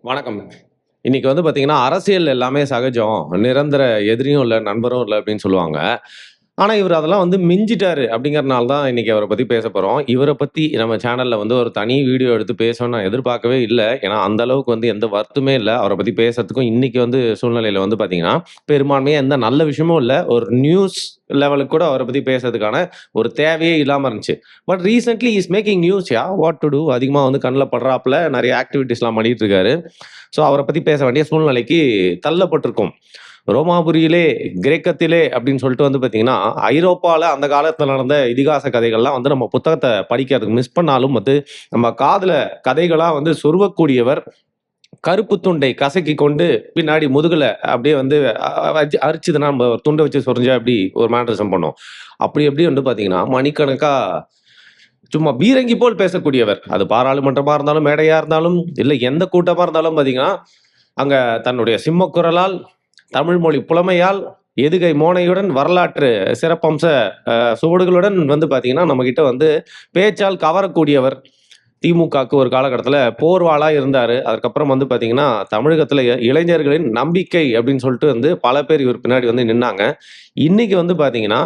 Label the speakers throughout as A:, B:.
A: வணக்கம். இன்னைக்கு வந்து பார்த்தீங்கன்னா, அரசியல் எல்லாமே சகஜம். நிரந்தர எதிரியும் இல்ல, நண்பரும் இல்ல அப்படின்னு சொல்லுவாங்க. ஆனா, இவரு அதெல்லாம் வந்து மிஞ்சிட்டாரு அப்படிங்கிறனால தான் இன்னைக்கு அவர பத்தி பேசப் போறோம். இவர பத்தி நம்ம சேனல்ல வந்து ஒரு தனி வீடியோ எடுத்து பேசணும்னு நான் எதிர்பார்க்கவே இல்ல. ஏன்னா, அந்த அளவுக்கு வந்து எந்த வருத்தமே இல்ல. அவர பத்தி பேசறதுக்கும் இன்னைக்கு வந்து சூழ்நிலையில வந்து பார்த்தீங்கன்னா, பெரும்பான்மையா எந்த நல்ல விஷயமும் இல்ல. ஒரு நியூஸ் லெவலுக்கு கூட அவர பத்தி பேசறதுக்கான ஒரு தேவையே இல்லாம இருந்துச்சு. But recently he is making news what to do அதிகமா வந்து கண்ல படுறாப்ல நெறைய ஆக்டிவிட்டீஸ்லாம் பண்ணிட்டு இருக்காரு. ஸோ அவர பத்தி பேச வேண்டிய சூழ்நிலைக்கு தள்ளப்பட்டிருக்கோம். ரோமாபுரியிலே, கிரேக்கத்திலே அப்படின்னு சொல்லிட்டு வந்து பார்த்தீங்கன்னா, ஐரோப்பால அந்த காலத்துல நடந்த இதிகாச கதைகள்லாம் வந்து நம்ம புத்தகத்த படிக்கிறதுக்கு மிஸ் பண்ணாலும் வந்து, நம்ம காதுல கதைகளா வந்து சொருவக்கூடியவர். கருப்பு துண்டை கசக்கிக் கொண்டு பின்னாடி முதுகுல அப்படியே வந்து அ அரிச்சுதுன்னா நம்ம ஒரு துண்ட வச்சு சொரிஞ்சா எப்படி ஒரு மேனரிசம் பண்ணும். அப்படி எப்படி வந்து பார்த்தீங்கன்னா, மணிக்கணக்கா சும்மா பீரங்கி போல் பேசக்கூடியவர். அது பாராளுமன்றமா இருந்தாலும், மேடையா இருந்தாலும், இல்ல எந்த கூட்டமா இருந்தாலும் பார்த்தீங்கன்னா, அங்க தன்னுடைய சிம்மக் குரலால், தமிழ் மொழி புலமையால், எதுகை மோனையுடன், வரலாற்று சிறப்பம்ச சுவடுகளுடன் வந்து பார்த்தீங்கன்னா, நம்மகிட்ட வந்து பேச்சால் கவரக்கூடியவர். திமுகவுக்கு ஒரு காலகட்டத்தில போர்வாளா இருந்தாரு. அதுக்கப்புறம் வந்து பார்த்தீங்கன்னா, தமிழகத்தில இளைஞர்களின் நம்பிக்கை அப்படின்னு சொல்லிட்டு வந்து பல பேர் இவர் பின்னாடி வந்து நின்னாங்க. இன்னைக்கு வந்து பார்த்தீங்கன்னா,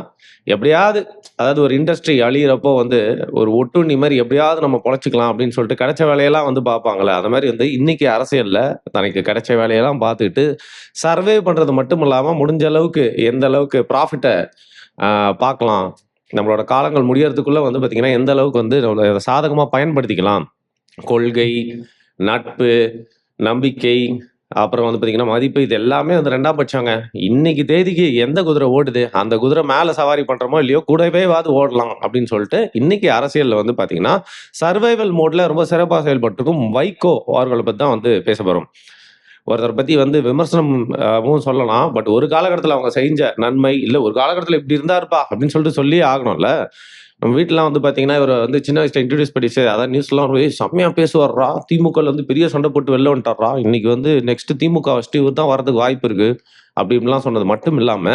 A: எப்படியாவது அதாவது ஒரு இண்டஸ்ட்ரி அழியிறப்போ வந்து ஒரு ஒட்டுண்ணி மாரி எப்படியாவது நம்ம பொழச்சுக்கலாம் அப்படின்னு சொல்லிட்டு கிடைச்ச வேலையெல்லாம் வந்து பார்ப்பாங்கல்ல. அந்த மாரி வந்து இன்னைக்கு அரசியல்ல தனக்கு கிடைச்ச வேலையெல்லாம் பார்த்துக்கிட்டு, சர்வே பண்றது மட்டும் இல்லாம முடிஞ்ச அளவுக்கு எந்த அளவுக்கு ப்ராஃபிட்ட அ பார்க்கலாம். நம்மளோட காலங்கள் முடியறதுக்குள்ள வந்து பார்த்தீங்கன்னா, எந்த அளவுக்கு வந்து நம்மள சாதகமா பயன்படுத்திக்கலாம். கொள்கை, நட்பு, நம்பிக்கை, அப்புறம் வந்து பார்த்தீங்கன்னா, மதிப்பு இது எல்லாமே வந்து 2ஆம் பட்சங்க. இன்னைக்கு தேதிக்கு எந்த குதிரை ஓடுது? அந்த குதிரை மேல சவாரி பண்றோமோ இல்லையோ, கூடவேவாது ஓடலாம் அப்படின்னு சொல்லிட்டு, இன்னைக்கு அரசியல்ல வந்து பார்த்தீங்கன்னா, சர்வைவல் மோட்ல ரொம்ப சிறப்பா செயல்பட்டுருக்கும் வைகோ அவர்கள பத்தி தான் வந்து பேசப் போறோம். ஒருத்தர பத்தி வந்து விமர்சனம் வும் சொல்லலாம். பட் ஒரு காலகட்டத்தில அவங்க செஞ்ச நன்மை, இல்ல ஒரு காலகட்டத்தில இப்படி இருந்தாருப்பா அப்படின்னு சொல்லிட்டு சொல்லியே ஆகணும்ல. நம்ம வீட்லலாம் வந்து பார்த்தீங்கன்னா, இவர வந்து சின்ன வயசுல இன்ட்ரோடியூஸ் பண்ணி அதான் நியூஸ்லாம் "ஏய் செம்மையா பேசுவார்றா! திமுகல வந்து பெரிய சண்டை போட்டு வெளில வந்துட்டார்றா! இன்னைக்கு வந்து நெக்ஸ்ட் திமுக வச்சுட்டு இவர் தான் வரதுக்கு வாய்ப்பு இருக்கு." அப்படி இப்படிலாம் சொன்னது மட்டும் இல்லாம,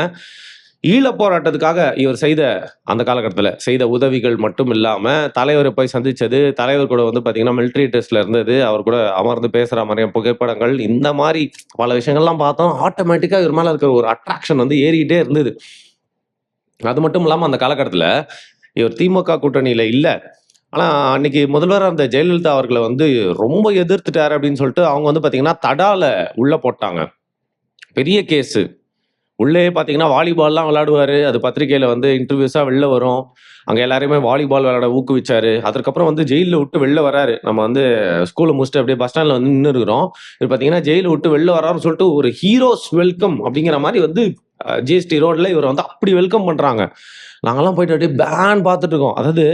A: ஈழப் போராட்டத்துக்காக இவர் செய்த அந்த காலகட்டத்தில செய்த உதவிகள் மட்டும் இல்லாம, தலைவர போய் சந்திச்சது, தலைவர் கூட வந்து பார்த்தீங்கன்னா, மிலிட்டரி ட்ரெஸ்ல இருந்தது, அவர் கூட அமர்ந்து பேசுற மாரியான புகைப்படங்கள், இந்த மாரி பல விஷயங்கள்லாம் பார்த்தோம். ஆட்டோமேட்டிக்கா இவர் மேல இருக்கிற ஒரு அட்ராக்ஷன் வந்து ஏறிட்டே இருந்தது. அது மட்டும் இல்லாம அந்த காலகட்டத்தில இவர் திமுக கூட்டணியில இல்ல. ஆனா, அன்னைக்கு முதல்வரா இருந்த ஜெயலலிதா அவர்கள வந்து ரொம்ப எதிர்த்துட்டாரு அப்படின்னு சொல்லிட்டு, அவங்க வந்து பார்த்தீங்கன்னா, தடால உள்ள போட்டாங்க. பெரிய கேஸு. உள்ளயே பார்த்தீங்கன்னா, வாலிபால்லாம் விளையாடுவாரு. அது பத்திரிக்கையில வந்து இன்டர்வியூஸா வெளில வரும். அங்க எல்லாரையுமே வாலிபால் விளையாட ஊக்குவிச்சாரு. அதற்கப்புறம் வந்து ஜெயில்ல விட்டு வெளில வராரு. நம்ம வந்து ஸ்கூல முடிச்சுட்டு அப்படியே பஸ் ஸ்டாண்ட்ல வந்து நின்னு இருக்கிறோம். இவர் பார்த்தீங்கன்னா, ஜெயில விட்டு வெளில வராருன்னு சொல்லிட்டு ஒரு ஹீரோஸ் வெல்கம் அப்படிங்கிற மாரி வந்து ஜிஎஸ்டி ரோட்ல இவர வந்து அப்படி வெல்கம் பண்றாங்க. நாங்கலாம் போயிட்டு அப்படியே பேன்னு பார்த்துட்டு இருக்கோம். அதாவது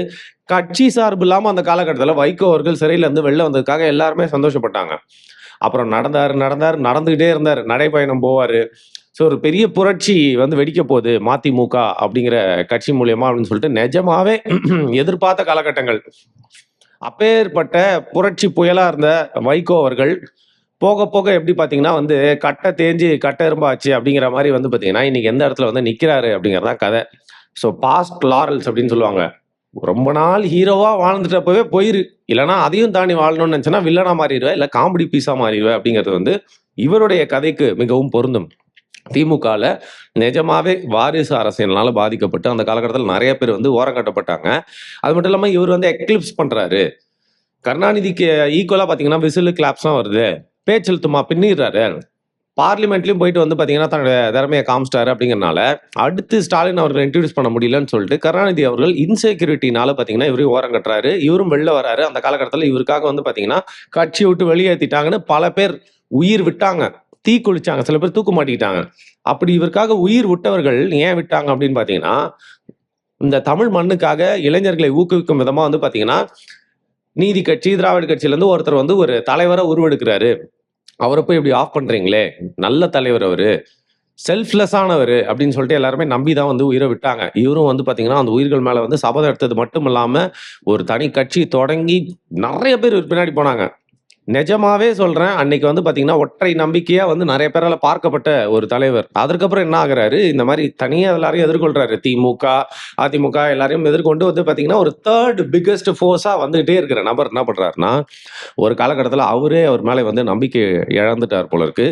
A: கட்சி சார்பு இல்லாம அந்த காலகட்டத்தில வைகோ அவர்கள் சிறையில இருந்து வெளில வந்ததுக்காக எல்லாருமே சந்தோஷப்பட்டாங்க. அப்புறம் நடந்துகிட்டே இருந்தாரு. நடைப்பயணம் போவாரு. ஸோ ஒரு பெரிய புரட்சி வந்து வெடிக்க போகுது மதிமுக அப்படிங்கிற கட்சி மூலியமா அப்படின்னு சொல்லிட்டு நிஜமாவே எதிர்பார்த்த காலகட்டங்கள். அப்பேற்பட்ட புரட்சி புயலா இருந்த வைகோ அவர்கள் போக போக எப்படி பார்த்தீங்கன்னா வந்து கட்ட தேஞ்சு கட்ட எறும்பாச்சு அப்படிங்கிற மாரி வந்து பார்த்தீங்கன்னா, இன்னைக்கு எந்த இடத்துல வந்து நிக்கிறாரு அப்படிங்கிறது தான் கதை. ஸோ பாஸ்ட் லாரல்ஸ் அப்படின்னு சொல்லுவாங்க. ரொம்ப நாள் ஹீரோவா வாழ்ந்துட்டப்பவே போயிரு. இல்லன்னா அதையும் தாண்டி வாழணும்னு நெனச்சன்னா வில்லனா மாறிருவ. இல்ல காமெடி பீஸா மாறிருவ அப்படிங்கிறது வந்து இவருடைய கதைக்கு மிகவும் பொருந்தும். திமுகல நிஜமாவே வாரிசு அரசியல்னால பாதிக்கப்பட்டு அந்த காலகட்டத்தில நெறைய பேர் வந்து ஓரங்கட்டப்பட்டாங்க. அது மட்டும் இல்லாம இவரு வந்து எக்லிப்ஸ் பண்றாரு. கருணாநிதிக்கு ஈக்குவலா பார்த்தீங்கன்னா, விசில், கிளாப்ஸ்லாம் வருது. பேச்செழுத்துமா பின்னிர்றாரு. பார்லிமென்ட்லயும் போயிட்டு வந்து பார்த்தீங்கன்னா, தன்னுடைய திறமைய காமிச்சிட்டாரு அப்படிங்கிறனால, அடுத்து ஸ்டாலின் அவர்கள இன்ட்ரோடியூஸ் பண்ண முடியலன்னு சொல்லிட்டு, கருணாநிதி அவர்கள் இன்செக்யூரிட்டினால பார்த்தீங்கன்னா, இவரையும் ஓரங்கட்டுறாரு. இவரும் வெளில வராரு. அந்த காலகட்டத்தில இவருக்காக வந்து பார்த்தீங்கன்னா, கட்சிய விட்டு வெளியேத்திட்டாங்கன்னு பல பேர் உயிர் விட்டாங்க. தீ குளிச்சாங்க. சில பேர் தூக்கு மாட்டிக்கிட்டாங்க. அப்படி இவருக்காக உயிர் விட்டவர்கள் ஏன் விட்டாங்க அப்படின்னு பார்த்தீங்கன்னா, இந்த தமிழ் மண்ணுக்காக இளைஞர்களை ஊக்குவிக்கும் விதமா வந்து பார்த்தீங்கன்னா, நீதி கட்சி, திராவிட கட்சியிலருந்து ஒருத்தர் வந்து ஒரு தலைவரா உருவெடுக்கிறாரு. அவர போய் இப்படி ஆஃப் பண்றீங்களே! நல்ல தலைவர் அவரு. செல்ஃப்லெஸ் ஆனவரு அப்படின்னு சொல்லிட்டு எல்லாருமே நம்பி தான் வந்து உயிர விட்டாங்க. இவரும் வந்து பார்த்தீங்கன்னா, அந்த உயிர்கள் மேல வந்து சபதம் எடுத்தது மட்டும் இல்லாம, ஒரு தனி கட்சி தொடங்கி நெறைய பேர் இவர் பின்னாடி போனாங்க. நிஜமாவே சொல்றேன். அன்னைக்கு வந்து பார்த்தீங்கன்னா, ஒற்றை நம்பிக்கையா வந்து நெறைய பேரால பார்க்கப்பட்ட ஒரு தலைவர். அதற்கப்புறம் என்ன ஆகுறாரு, இந்த மாரி தனியா எல்லாரையும் எதிர்கொள்றாரு. திமுக, அதிமுக எல்லாரையும் எதிர்கொண்டு வந்து பார்த்தீங்கன்னா, ஒரு 3 பிக்கஸ்ட் ஃபோர்ஸா வந்துகிட்டே இருக்கிற நபர் என்ன பண்றாருன்னா, ஒரு காலகட்டத்தில அவரே அவர் மேல வந்து நம்பிக்கை இழந்துட்டார் போல இருக்கு.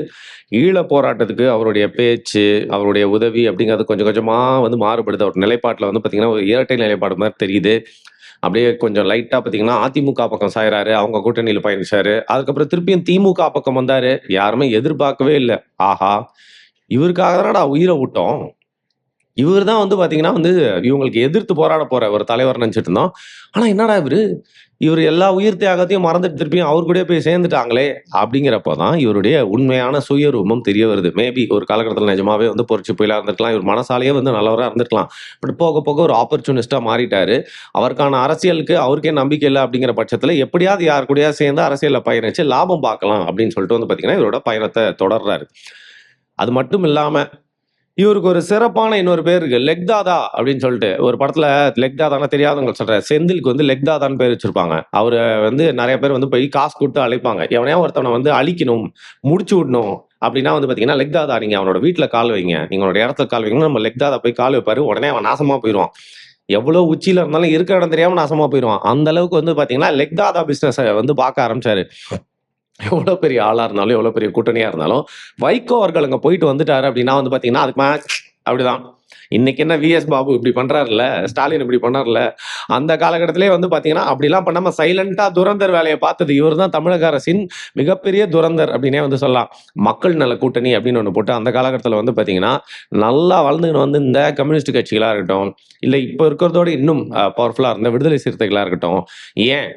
A: ஈழப் போராட்டத்துக்கு அவருடைய பேச்சு, அவருடைய உதவி அப்படிங்கிறது கொஞ்சம் கொஞ்சமா வந்து மாறுபடுது. அவர் நிலைப்பாட்டுல வந்து பார்த்தீங்கன்னா, ஒரு இரட்டை நிலைப்பாடு மாரி தெரியுது. அப்படியே கொஞ்சம் லைட்டா பார்த்தீங்கன்னா, அதிமுக பக்கம் சாயறாரு. அவங்க கூட்டணியில பயணிச்சாரு. அதுக்கப்புறம் திருப்பியும் திமுக பக்கம் வந்தாரு. யாருமே எதிர்பார்க்கவே இல்ல. ஆஹா! இவருக்காக தானடா உயிர வுட்டோம். இவரு தான் வந்து பார்த்தீங்கன்னா வந்து, இவங்களுக்கு எதிர்த்து போராட போற ஒரு தலைவர்ன்னு நெனச்சுட்டு இருந்தோம். ஆனா என்னடா இவரு எல்லா உயிர் தியாகத்தையும் மறந்துட்டு திருப்பியும் அவர் கூடயே போய் சேர்ந்துட்டாங்களே! அப்படிங்கிறப்ப தான் இவருடைய உண்மையான சுயரூபம் தெரிய வருது. மேபி ஒரு காலகட்டத்தில நிஜமாவே வந்து பொறிச்சு புயலா இருந்திருக்கலாம். இவர் மனசாலேயே வந்து நல்லவரா இருந்திருக்கலாம். பட் போக போக ஒரு ஆப்பர்ச்சுனிஸ்ட்டா மாறிட்டாரு. அவருக்கான அரசியலுக்கு அவருக்கே நம்பிக்கை இல்ல அப்படிங்கிற பட்சத்தில எப்படியாவது யார் கூடயாவது சேர்ந்து அரசியல்ல பயணிச்சு லாபம் பார்க்கலாம் அப்படின்னு சொல்லிட்டு வந்து பார்த்தீங்கன்னா, இவரோட பயணத்த தொடர்றாரு. அது மட்டும் இல்லாம இவருக்கு ஒரு சிறப்பான இன்னொரு பேர் இருக்கு. லெக் தாதா அப்படின்னு சொல்லிட்டு. ஒரு படத்துல லெக் தாதான்னா தெரியாதவங்களுக்கு சொல்றேன். செந்திலுக்கு வந்து லெக் தாதான்னு பேர் வச்சிருப்பாங்க. அவர வந்து நெறைய பேர் வந்து போய் காசு குடுத்து அழைப்பாங்க. எவனையாவது ஒருத்தவன வந்து அழிக்கணும், முடிச்சு விடணும் அப்படின்னா வந்து பார்த்தீங்கன்னா, லெக் தாதா நீங்க அவனோட வீட்ல கால் வைங்க. நீங்க அவனோட இடத்துல கால் வைங்கன்னு நம்ம லெக் தாதா போய் கால் வைப்பாரு. உடனே அவன் நாசமா போயிருவான். எவ்வளோ உச்சியில இருந்தாலும் இருக்கிற இடம் தெரியாம நாசமா போயிருவான். அந்த அளவுக்கு வந்து பார்த்தீங்கன்னா, லெக் தாதா பிசினஸ வந்து பார்க்க ஆரம்பிச்சாரு. எவ்வளோ பெரிய ஆளா இருந்தாலும், எவ்வளோ பெரிய கூட்டணியா இருந்தாலும், வைகோ அவர்கள் அங்க போயிட்டு வந்துட்டாரு அப்படின்னா வந்து பார்த்தீங்கன்னா, அதுக்கு அப்படிதான். இன்னைக்கு என்ன விஎஸ் பாபு இப்படி பண்றாருல்ல, ஸ்டாலின் இப்படி பண்ணார்ல, அந்த காலகட்டத்திலேயே வந்து பார்த்தீங்கன்னா, அப்படிலாம் பண்ணாம சைலன்ட்டா துரந்தர் வேலைய பார்த்தது இவர் தான் தமிழக அரசின் மிகப்பெரிய துரந்தர் அப்படின்னே வந்து சொல்லலாம். மக்கள் நல கூட்டணி அப்படின்னு ஒண்ணு போட்டு அந்த காலகட்டத்தில வந்து பார்த்தீங்கன்னா, நல்லா வளர்ந்துன்னு வந்து இந்த கம்யூனிஸ்ட் கட்சிகளா இருக்கட்டும், இல்ல இப்ப இருக்கிறதோட இன்னும் பவர்ஃபுல்லா இருந்த விடுதலை சிறுத்தைகளா இருக்கட்டும், ஏன்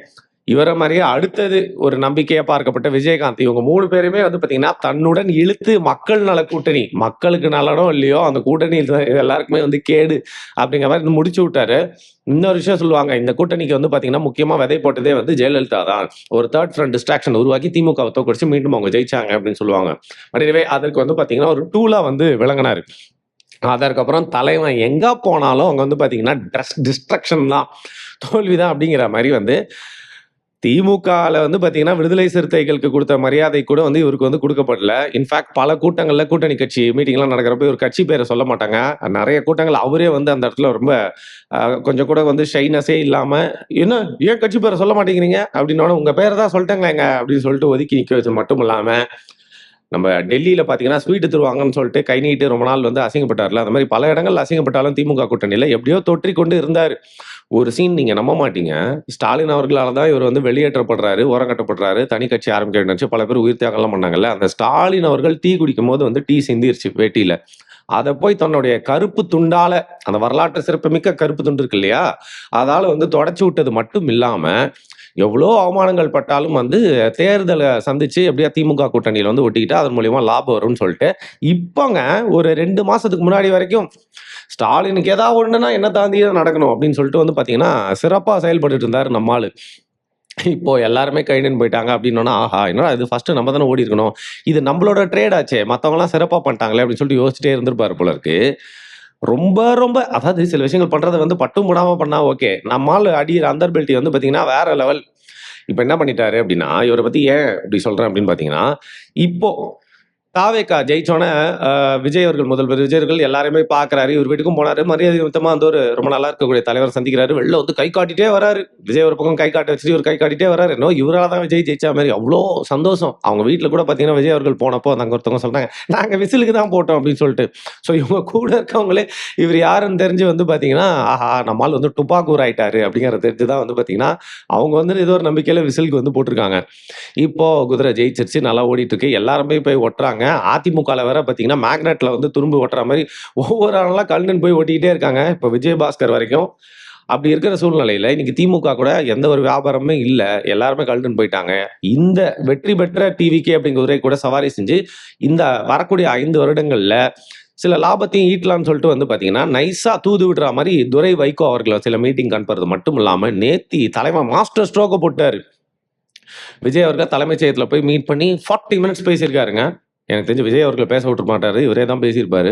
A: இவர மாரியே அடுத்தது ஒரு நம்பிக்கையா பார்க்கப்பட்ட விஜயகாந்த். இவங்க 3 பேருமே வந்து பார்த்தீங்கன்னா, தன்னுடன் இழுத்து மக்கள் நல கூட்டணி. மக்களுக்கு நலனோ இல்லையோ, அந்த கூட்டணி எல்லாருக்குமே வந்து கேடு அப்படிங்கிற மாரி முடிச்சு விட்டாரு. இன்னொரு விஷயம் சொல்லுவாங்க. இந்த கூட்டணிக்கு வந்து பார்த்தீங்கன்னா, முக்கியமா விதை போட்டதே வந்து ஜெயலலிதா தான். ஒரு 3 ஃப்ரண்ட் டிஸ்ட்ராக்ஷன் உருவாக்கி திமுகவ தோற்கடிச்சு மீண்டும் அவங்க ஜெயிச்சாங்க அப்படின்னு சொல்லுவாங்க. பட் எனவே அதற்கு வந்து பார்த்தீங்கன்னா, ஒரு டூலா வந்து விளங்குனாரு. அதற்கப்புறம் தலைவன் எங்க போனாலும் அங்க வந்து பார்த்தீங்கன்னா, டிஸ்ட்ரக்ஷன் தான். தோல்வி தான் அப்படிங்கிற மாரி வந்து திமுகல வந்து பார்த்தீங்கன்னா, விடுதலை சிறுத்தைகளுக்கு குடுத்த மரியாதை கூட வந்து இவருக்கு வந்து குடுக்கப்படல. இன்ஃபாக்ட் பல கூட்டங்கள்ல கூட்டணி கட்சி மீட்டிங்லாம் நடக்கிறப்ப இவர் கட்சி பேர சொல்ல மாட்டாங்க. நெறைய கூட்டங்கள் அவரே வந்து அந்த இடத்துல ரொம்ப கொஞ்சம் கூட வந்து ஷைனஸே இல்லாம, "என்ன ஏன் கட்சி பேர சொல்ல மாட்டேங்கிறீங்க?" அப்படின்னோன, "உங்க பேர தான் சொல்ட்டேங்களேங்க" அப்படின்னு சொல்லிட்டு ஒதுக்கி நிக்க வச்சது மட்டும் இல்லாம, நம்ம டெல்லியில பார்த்தீங்கன்னா, ஸ்வீட் தருவாங்கன்னு சொல்லிட்டு கை நீட்டி ரொம்ப நாள் வந்து அசிங்கப்பட்டார்ல. அந்த மாரி பல இடங்கள்ல அசிங்கப்பட்டாலும் திமுக கூட்டணியில எப்படியோ தொற்றிக் கொண்டு இருந்தாரு. ஒரு சீன் நீங்க நம்ப மாட்டீங்க. ஸ்டாலின் அவர்களால தான் இவர் வந்து வெளியேற்றப்படுறாரு, ஓரங்கட்டப்படுறாரு, தனி கட்சி ஆரம்பிக்க வேண்டும்னு பல பேர் உயிர் தியாகம்லாம் பண்ணாங்கல்ல. அந்த ஸ்டாலின் அவர்கள் டீ குடிக்கும்போது வந்து டீ சிந்திருச்சு வேட்டியில. அத போய் தன்னுடைய கருப்பு துண்டால, அந்த வரலாற்று சிறப்புமிக்க கருப்பு துண்டு இருக்கு இல்லையா? அதால வந்து தொடச்சு விட்டது மட்டும் இல்லாம, எவ்வளோ அவமானங்கள் பட்டாலும் வந்து தேர்தல சந்திச்சு எப்படியா திமுக கூட்டணியில வந்து ஒட்டிக்கிட்டா, அதன் மூலியமா லாபம் வரும்னு சொல்லிட்டு, இப்பங்க ஒரு 2 மாசத்துக்கு முன்னாடி வரைக்கும் ஸ்டாலினுக்கு ஏதாவது ஒண்ணுன்னா என்ன தாண்டி தான் நடக்கணும் அப்படின்னு சொல்லிட்டு வந்து பார்த்தீங்கன்னா, சிறப்பா செயல்பட்டுட்டு இருந்தாரு நம்ம ஆளு. இப்போ எல்லாருமே கைடுன்னு போயிட்டாங்க அப்படின்னோன, ஆஹா! என்னடா இது ஃபர்ஸ்ட்டு நம்ம தானே ஓடியிருக்கணும். இது நம்மளோட ட்ரேட் ஆச்சே. மத்தவங்கலாம் சிறப்பா பண்ணிட்டாங்களே அப்படின்னு சொல்லிட்டு யோசிச்சுட்டே இருந்திருப்பாரு போல இருக்கு. ரொம்ப ரொம்ப அதாவது சில விஷயங்கள் பண்றத வந்து பட்டும் படாம பண்ணா ஓகே. நம்ம ஆளு அடிக்கிற அந்தர் பெல்ட்டி வந்து பார்த்தீங்கன்னா, வேற லெவல். இப்ப என்ன பண்ணிட்டாரு அப்படின்னா, இவர பத்தி ஏன் இப்படி சொல்றேன் அப்படின்னு பார்த்தீங்கன்னா, இப்போ தாவேகா ஜெயிச்சோனே, விஜய் அவர்கள் முதல்வர் விஜய் அவர்கள் எல்லாரையுமே பார்க்குறாரு. இவர் வீட்டுக்கும் போனாரு. மரியாதை நிமித்தமா வந்து ஒரு ரொம்ப நல்லா இருக்கக்கூடிய தலைவர சந்திக்கிறாரு. வெளில வந்து கை காட்டிட்டே வராரு. விஜய் ஒரு பக்கம் கை காட்ட வச்சுட்டு, இவரு கை காட்டிட்டே வராரு. என்னவோ இவரால தான் விஜய் ஜெயிச்சா மாரி. அவ்ளோ சந்தோஷம். அவங்க வீட்ல கூட பார்த்தீங்கன்னா, விஜய் அவர்கள் போனப்போ அங்க ஒருத்தவங்க சொல்றாங்க, "நாங்க விசிலுக்கு தான் போட்டோம்" அப்படின்னு சொல்லிட்டு. ஸோ இவங்க கூட இருக்கவங்களே இவரு யாருன்னு தெரிஞ்சு வந்து பார்த்தீங்கன்னா, ஆஹா! நம்ம ஆள் வந்து டுபாக்கூர் ஆயிட்டாரு அப்படிங்கிறத தெரிஞ்சு தான் வந்து பார்த்தீங்கன்னா, அவங்க வந்து ஏதோ ஒரு நம்பிக்கையில விசிலுக்கு வந்து போட்டுருக்காங்க. இப்போ குதிரை ஜெயிச்சிருச்சு. நல்லா ஓடிட்டு இருக்கு. எல்லாருமே போய் ஒட்டுறாங்க. அதிமுகல வேற பார்த்தீங்கன்னா, மேக்னெட்ல வந்து துரும்பு ஒட்டுற மாரி ஒவ்வொரு ஆளா கழண்டுன்னு போய் ஒட்டிக்கிட்டே இருக்காங்க. இப்ப விஜயபாஸ்கர் வரைக்கும். அப்படி இருக்கிற சூழ்நிலையில இன்னைக்கு திமுக கூட எந்த ஒரு வியாபாரமுமே இல்ல. எல்லாருமே கழண்டுன்னு போயிட்டாங்க. இந்த வெற்றி பெற்ற டிவிகே அப்படிங்கிற குதிரை கூட சவாரி செஞ்சு, இந்த வரக்கூடிய 5 வருடங்கள்ல சில லாபத்தையும் ஈட்டலாம்னு சொல்லிட்டு வந்து பார்த்தீங்கன்னா, நைஸா தூது விடுற மாரி துரை வைகோ அவர்கள சில மீட்டிங் அனுப்புறது மட்டும் இல்லாம, நேத்தி தலைவன் மாஸ்டர் ஸ்ட்ரோக்க போட்டாரு. விஜய் அவர்கள் தலைமைச் செயலகத்துல போய் மீட் பண்ணி 40 மினிட்ஸ் பேசியிருக்காருங்க. எனக்கு தெரிஞ்சு விஜய் அவர்கள பேச விட்டுற மாட்டாரு. இவரே தான் பேசியிருப்பாரு.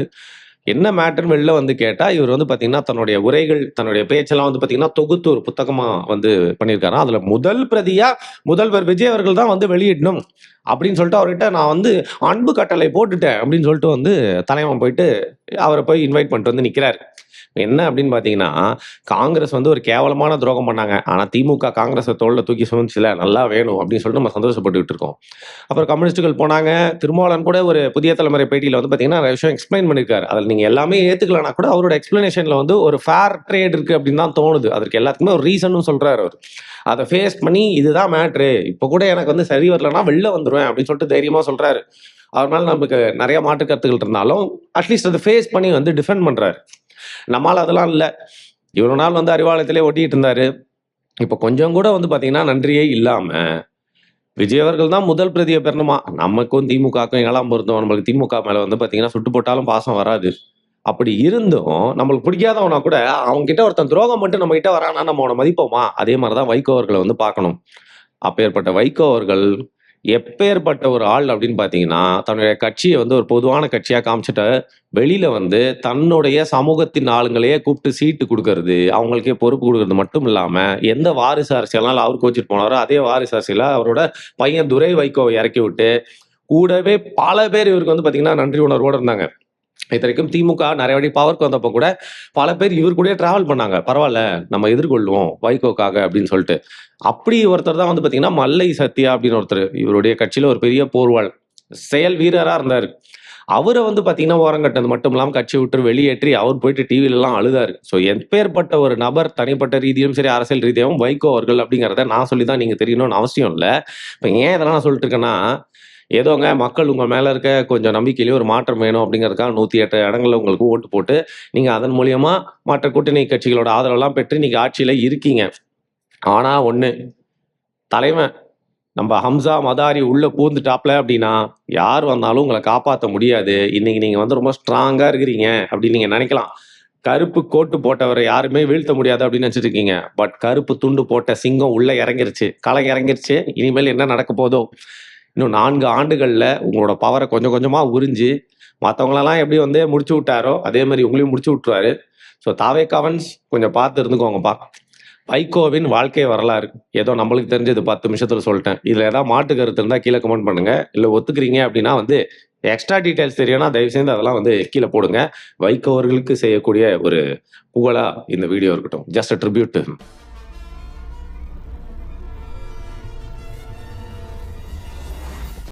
A: என்ன மேட்டர்ன்னு வெளில வந்து கேட்டா, இவர் வந்து பார்த்தீங்கன்னா, தன்னுடைய உரைகள், தன்னுடைய பேச்செல்லாம் வந்து பார்த்தீங்கன்னா, தொகுத்து ஒரு புத்தகமா வந்து பண்ணியிருக்காராம். அதுல முதல் பிரதியா முதல்வர் விஜய் அவர்கள் தான் வந்து வெளியிடணும். அப்படின்னு சொல்லிட்டு அவர்கிட்ட நான் வந்து அன்பு கட்டளை போட்டுட்டேன் அப்படின்னு சொல்லிட்டு வந்து தலைவன் போயிட்டு அவர போய் இன்வைட் பண்ணிட்டு வந்து நிக்கிறாரு. என்ன அப்படின்னு பார்த்தீங்கன்னா, காங்கிரஸ் வந்து ஒரு கேவலமான துரோகம் பண்ணாங்க. ஆனா திமுக காங்கிரஸ தோள்ல தூக்கி சுமந்துச்சுல்ல, நல்லா வேணும் அப்படின்னு சொல்லிட்டு நம்ம சந்தோஷப்பட்டுக்கிட்டு இருக்கோம். அப்புறம் கம்யூனிஸ்ட்டுகள் போனாங்க. திருமாவளவன் கூட ஒரு புதிய தலைமுறை பேட்டியில வந்து பார்த்தீங்கன்னா, நிறைய விஷயம் எக்ஸ்ப்ளைன் பண்ணியிருக்காரு. அதுல நீங்க எல்லாமே ஏத்துக்கலனா கூட அவரோட எக்ஸ்ப்ளனேஷன்ல வந்து ஒரு ஃபேர் ட்ரேட் இருக்கு அப்படின்னு தான் தோணுது. அதற்கு எல்லாத்துக்குமே ஒரு ரீசனும் சொல்றாரு அவரு. அத ஃபேஸ் பண்ணி இதுதான் மேட்ரு. இப்ப கூட எனக்கு வந்து சரி வரலன்னா வெளில வந்துருவேன் அப்படின்னு சொல்லிட்டு தைரியமா சொல்றாரு. அவர் மேல நமக்கு நிறைய மாற்று கருத்துக்கள் இருந்தாலும், அட்லீஸ்ட் அத ஃபேஸ் பண்ணி வந்து டிஃபெண்ட் பண்றாரு. நம்மால அதெல்லாம் இல்ல. இவ்வளவு நாள் வந்து அறிவாலயத்திலே ஒட்டிட்டு இருந்தாரு. இப்ப கொஞ்சம் கூட வந்து பார்த்தீங்கன்னா, நன்றியே இல்லாம, விஜய் அவர்கள் தான் முதல் பிரதிய பெறணுமா. நமக்கும் திமுகவுக்கும் 7ஆம் பொருத்தம். நம்மளுக்கு திமுக மேல வந்து பார்த்தீங்கன்னா, சுட்டு போட்டாலும் பாசம் வராது. அப்படி இருந்தும், நம்மளுக்கு பிடிக்காதவனா கூட, அவன் கிட்ட ஒருத்தன் துரோகம் பண்ணிட்டு நம்ம கிட்ட வரான்னா, நம்ம அவன மதிப்போமா? அதே மாரி தான் வைகோ அவர்கள வந்து பார்க்கணும். அப்பேற்பட்ட வைகோ அவர்கள், எப்பேர்ப்பட்ட ஒரு ஆள் அப்படின்னு பார்த்தீங்கன்னா, தன்னுடைய கட்சிய வந்து ஒரு பொதுவான கட்சியா காமிச்சுட்டு, வெளியில வந்து தன்னுடைய சமூகத்தின் ஆளுங்களையே கூப்பிட்டு சீட்டு குடுக்கறது, அவங்களுக்கே பொறுப்பு குடுக்கறது மட்டும் இல்லாம, எந்த வாரிசு அரசியல்னால அவர் கோச்சிட்டு போனாரோ, அதே வாரிசு அரசியல அவரோட பையன் துரை வைகோவ இறக்கி விட்டு, கூடவே பல பேர் இவருக்கு வந்து பார்த்தீங்கன்னா, நன்றி உணர்வோட இருந்தாங்க. இத்தனைக்கும் திமுக நெறைய வாட்டி பவர்க்கு வந்தப்ப கூட, பல பேர் இவர் கூடயே டிராவல் பண்ணாங்க. பரவால்ல, நம்ம எதிர்கொள்வோம் வைகோக்காக அப்படின்னு சொல்ட்டு. அப்படி ஒருத்தர் தான் வந்து பார்த்தீங்கன்னா, மல்லை சத்யா அப்படின்னு ஒருத்தரு. இவருடைய கட்சியில ஒரு பெரிய போர்வாள். செயல் வீரரா இருந்தாரு. அவர வந்து பார்த்தீங்கன்னா, ஓரங்கட்டுனது மட்டும் இல்லாம கட்சிய விட்டு வெளியேற்றி, அவர் போயிட்டு டிவிலலாம் அழுதாரு. ஸோ எப்பேர்ப்பட்ட ஒரு நபர் தனிப்பட்ட ரீதியிலும் சரி, அரசியல் ரீதியாவும் வைகோ அவர்கள் அப்படிங்கிறத நான் சொல்லி தான் நீங்க தெரியணும்னு அவசியம் இல்ல. இப்ப ஏன் இதெல்லாம் நான் சொல்லிட்டு இருக்கேன்னா, ஏதோங்க மக்கள் உங்க மேல இருக்க கொஞ்சம் நம்பிக்கையிலே ஒரு மாற்றம் வேணும் அப்படிங்கிறதுக்காக 108 இடங்கள்ல உங்களுக்கு ஓட்டு போட்டு, நீங்க அதன் மூலியமா மற்ற கூட்டணி கட்சிகளோட ஆதரவெல்லாம் பெற்று நீங்க ஆட்சியில இருக்கீங்க. ஆனா ஒண்ணு, தலைவன் நம்ப ஹம்சா, மதாரி உள்ள பூந்துட்டாப்ல அப்படின்னா, யார் வந்தாலும் உங்கள காப்பாத்த முடியாது. இன்னைக்கு நீங்க வந்து ரொம்ப ஸ்ட்ராங்கா இருக்கிறீங்க அப்படின்னு நீங்க நெனைக்கலாம். கருப்பு கோட்டு போட்டவர யாருமே வீழ்த்த முடியாது அப்படின்னு நெனச்சுட்டு இருக்கீங்க. பட் கருப்பு துண்டு போட்ட சிங்கம் உள்ள இறங்கிருச்சு. களம் இறங்கிருச்சு. இனிமேல் என்ன நடக்க போதோ? இன்னும் 4 ஆண்டுகள்ல உங்களோட பவர கொஞ்சம் கொஞ்சமா உறிஞ்சு, மத்தவங்களலாம் எப்படி வந்து முடிச்சு விட்டாரோ, அதே மாரி உங்களையும் முடிச்சு விட்டுருவாரு. ஸோ தாவேக்காவன்ஸ் கொஞ்சம் பார்த்து இருந்துக்கோங்கப்பா. வைகோவின் வாழ்க்கை வரலாறு. ஏதோ நம்மளுக்கு தெரிஞ்சது 10 நிமிஷத்துல சொல்ட்டேன். இதுல ஏதாவது மாற்று கருத்து இருந்தா கீழ கமெண்ட் பண்ணுங்க. இல்ல ஒத்துக்கிறீங்க அப்படின்னா வந்து எக்ஸ்ட்ரா டீட்டெயில்ஸ் தெரியும்னா தயவு செய்து அதெல்லாம் வந்து கீழ போடுங்க. வைகோ அவர்களுக்கு செய்யக்கூடிய ஒரு புகழா இந்த வீடியோ இருக்கட்டும். Just a tribute to him.